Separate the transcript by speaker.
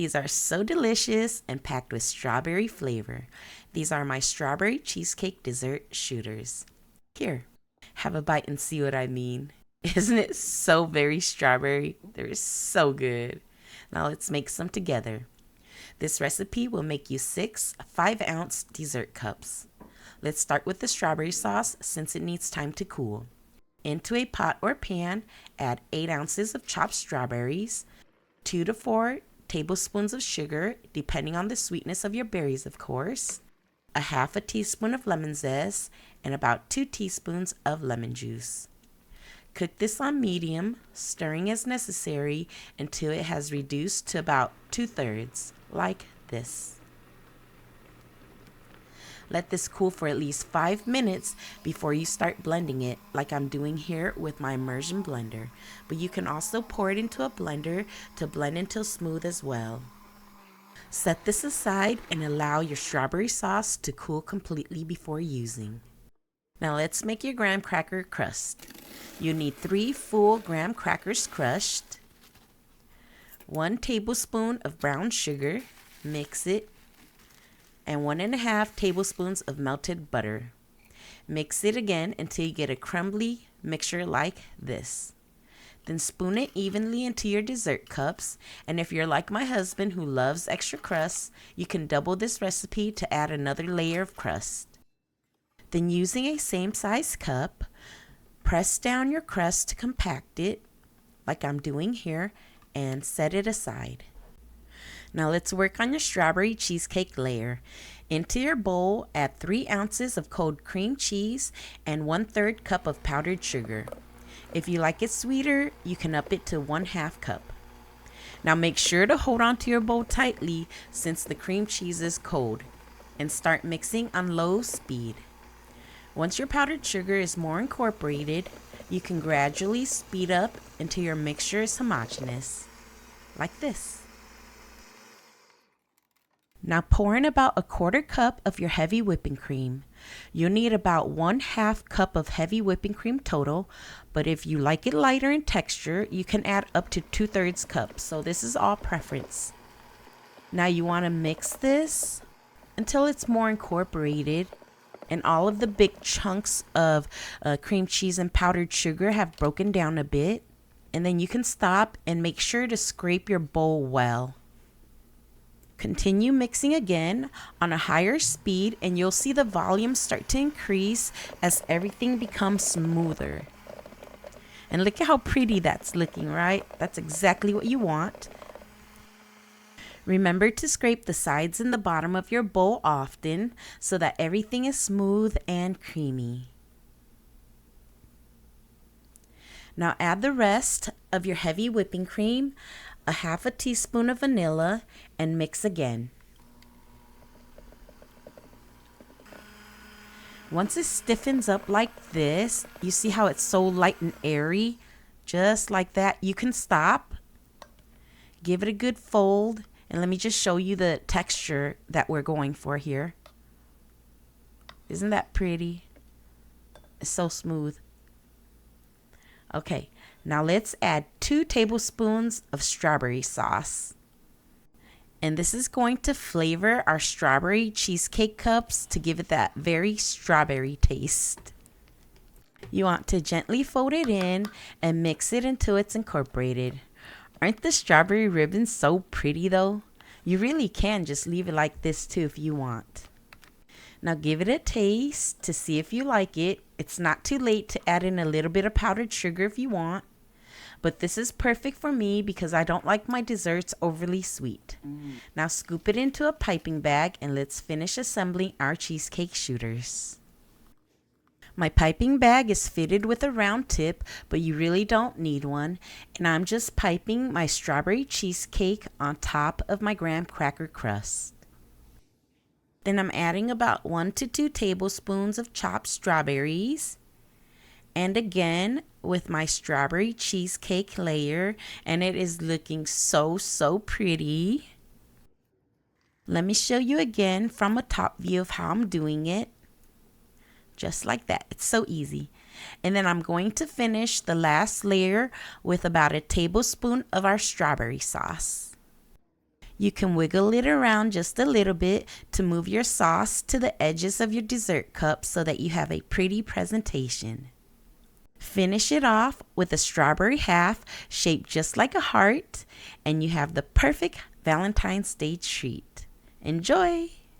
Speaker 1: These are so delicious and packed with strawberry flavor. These are my strawberry cheesecake dessert shooters. Here, have a bite and see what I mean. Isn't it so very strawberry? They're so good. Now let's make some together. This recipe will make you 6 5-ounce dessert cups. Let's start with the strawberry sauce since it needs time to cool. Into a pot or pan, add 8 ounces of chopped strawberries, 2 to 4 tablespoons of sugar, depending on the sweetness of your berries, of course, a half a teaspoon of lemon zest, and about 2 teaspoons of lemon juice. Cook this on medium, stirring as necessary until it has reduced to about 2/3, like this. Let this cool for at least 5 minutes before you start blending it, like I'm doing here with my immersion blender. But you can also pour it into a blender to blend until smooth as well. Set this aside and allow your strawberry sauce to cool completely before using. Now let's make your graham cracker crust. You need 3 full graham crackers crushed, 1 tablespoon of brown sugar, mix it, and 1.5 tablespoons of melted butter. Mix it again until you get a crumbly mixture like this. Then spoon it evenly into your dessert cups, and if you're like my husband who loves extra crust, you can double this recipe to add another layer of crust. Then using a same size cup, press down your crust to compact it, like I'm doing here, and set it aside. Now let's work on your strawberry cheesecake layer. Into your bowl, add 3 ounces of cold cream cheese and 1/3 cup of powdered sugar. If you like it sweeter, you can up it to 1/2 cup. Now make sure to hold on to your bowl tightly since the cream cheese is cold, and start mixing on low speed. Once your powdered sugar is more incorporated, you can gradually speed up until your mixture is homogeneous, like this. Now pour in about 1/4 cup of your heavy whipping cream. You'll need about 1/2 cup of heavy whipping cream total, but if you like it lighter in texture, you can add up to 2/3 cup, so this is all preference. Now you want to mix this until it's more incorporated and all of the big chunks of cream cheese and powdered sugar have broken down a bit, and then you can stop and make sure to scrape your bowl well. Continue mixing again on a higher speed and you'll see the volume start to increase as everything becomes smoother. And look at how pretty that's looking, right? That's exactly what you want. Remember to scrape the sides and the bottom of your bowl often so that everything is smooth and creamy. Now add the rest of your heavy whipping cream, a half a teaspoon of vanilla, and mix again. Once it stiffens up like this, you see how it's so light and airy? Just like that, you can stop. Give it a good fold, and let me just show you the texture that we're going for here. Isn't that pretty? It's so smooth. Okay, now let's add 2 tablespoons of strawberry sauce. And this is going to flavor our strawberry cheesecake cups to give it that very strawberry taste. You want to gently fold it in and mix it until it's incorporated. Aren't the strawberry ribbons so pretty though? You really can just leave it like this too if you want. Now give it a taste to see if you like it. It's not too late to add in a little bit of powdered sugar if you want. But this is perfect for me because I don't like my desserts overly sweet. Now scoop it into a piping bag and let's finish assembling our cheesecake shooters. My piping bag is fitted with a round tip, but you really don't need one. And I'm just piping my strawberry cheesecake on top of my graham cracker crust. Then I'm adding about 1 to 2 tablespoons of chopped strawberries. And again with my strawberry cheesecake layer, and it is looking so pretty. Let me show you again from a top view of how I'm doing it. Just like that. It's so easy. And then I'm going to finish the last layer with about a tablespoon of our strawberry sauce. You can wiggle it around just a little bit to move your sauce to the edges of your dessert cup so that you have a pretty presentation. Finish it off with a strawberry half shaped just like a heart, and you have the perfect Valentine's Day treat. Enjoy!